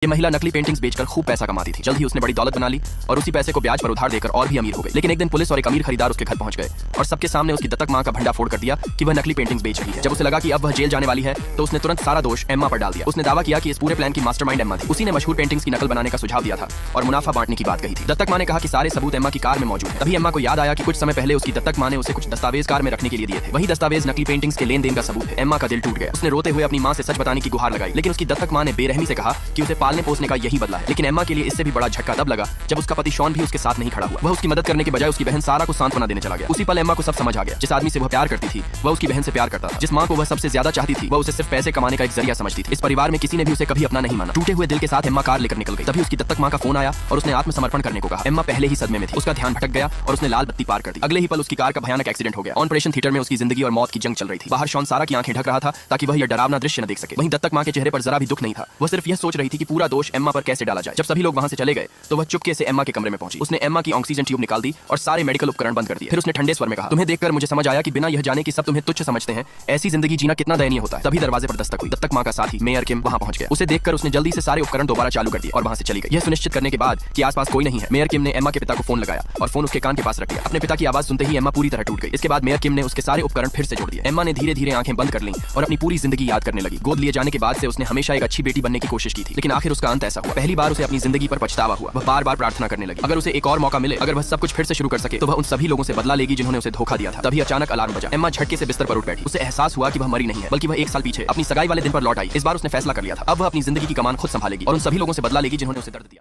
ये महिला नकली पेंटिंग्स बेचकर खूब पैसा कमाती थी। जल्द ही उसने बड़ी दौलत बना ली और उसी पैसे को ब्याज पर उधार देकर और भी अमीर हो गई। लेकिन एक दिन पुलिस और एक अमीर खरीदार उसके घर पहुंच गए और सबके सामने उसकी दत्तक मां का भंडाफोड़ कर दिया कि वह नकली पेंटिंग्स बेच रही है। जब उसे लगा कि अब वह जेल जाने वाली है तो उसने तुरंत सारा दोष एम्मा पर डाल दिया। उसने दावा किया कि इस पूरे प्लान की मास्टरमाइंड एम्मा थी। उसी ने मशहूर पेंटिंग्स की नकल बनाने का सुझाव दिया था और मुनाफा बांटने की बात कही थी। दत्तक मां ने कहा कि सारे सबूत एम्मा की कार में मौजूद है। तभी एम्मा को याद आया कि कुछ समय पहले उसकी दत्तक मां ने उसे कुछ दस्तावेज कार में रखने के लिए दिए थे। वही दस्तावेज नकली पेंटिंग्स के लेन देन का सबूत है। एम्मा का दिल टूट गया। उसने रोते हुए अपनी मां से सच बताने की गुहार लगाई, लेकिन उसकी दत्तक मां ने बेरहमी से कहा कि उसे पालने पोसने का यही बदला है। लेकिन एम्मा के लिए इससे भी बड़ा झटका तब लगा जब उसका पति शॉन भी उसके साथ नहीं खड़ा हुआ। वह उसकी मदद करने के बजाय उसकी बहन सारा को सांत्वना देने चला गया। उसी पल एम्मा को सब समझ आ गया। जिस आदमी से वह प्यार करती थी वह उसकी बहन से प्यार करता था। जिस मां को वह सबसे ज्यादा चाहती थी वह उसे सिर्फ पैसे कमाने का एक जरिया समझती थी। इस परिवार में किसी ने भी उसे कभी अपना नहीं माना। टूटे हुए दिल के साथ एम्मा कार लेकर निकल गई। तभी उसकी दत्तक मां का फोन आया और उसने आत्मसमर्पण करने को कहा। एम्मा पहले ही सदमे में थी। उसका ध्यान भटक गया और उसने लाल बत्ती पार कर दी। अगले ही पल उसकी कार का भयानक एक्सीडेंट हो गया। ऑपरेशन थिएटर में उसकी जिंदगी और मौत की जंग चल रही थी। बाहर शॉन सारा की आंखें ढक रहा था ताकि वह यह डरावना दृश्य न देख सके। वहीं दत्तक मां के चेहरे पर जरा भी दुख नहीं था। वह सिर्फ यह सोच रही थी कि पूरा दोष एम्मा पर कैसे डाला जाए। जब सभी लोग वहां से चले गए तो वह चुपके से एम्मा के कमरे में पहुंची। उसने एम्मा की ऑक्सीजन ट्यूब निकाल दी और सारे मेडिकल उपकरण बंद कर दिए। फिर उसने ठंडे स्वर में कहा, तुम्हें देखकर मुझे समझ आया कि बिना यह जाने कि सब तुम्हें तुच्छ समझते हैं ऐसी जिंदगी जीना कितना दयनीय होता है। तभी दरवाजे पर दस्तक हुई। दत्तक मां का साथी मेयर किम वहां पहुंच गया। उसे देखकर उसने जल्दी से सारे उपकरण दोबारा चालू कर दिए और वहां से चली गई। यह सुनिश्चित करने के बाद कि आसपास कोई नहीं है, मेयर किम ने एम्मा के पिता को फोन लगाया और फोन उसके कान के पास रख दिया। अपने पिता की आवाज सुनते ही एम्मा पूरी तरह टूट गई। इसके बाद मेयर किम ने उसके सारे उपकरण फिर से जोड़ दिए। एम्मा ने धीरे धीरे आंखें बंद कर लीं और अपनी पूरी जिंदगी याद करने लगी। गोद लिए जाने के बाद से उसने हमेशा एक अच्छी बेटी बनने की कोशिश की थी, लेकिन आखिर उसका अंत ऐसा हुआ। पहली बार उसे अपनी जिंदगी पर पछतावा हुआ। वह बार बार प्रार्थना करने लगी अगर उसे एक और मौका मिले, अगर वह सब कुछ फिर से शुरू कर सके तो वह उन सभी लोगों से बदला लेगी जिन्होंने उसे धोखा दिया था। तभी अचानक अलार्म बजा। एम्मा झटके से बिस्तर पर उठ बैठी। उसे एहसास हुआ कि वह मरी नहीं है, बल्कि वह एक साल पीछे अपनी सगाई वाले दिन पर लौट आई। इस बार उसने फैसला कर लिया था अब वह अपनी जिंदगी की कमान खुद संभालेगी और उन सभी लोगों से बदला लेगी जिन्होंने उसे दर्द दिया।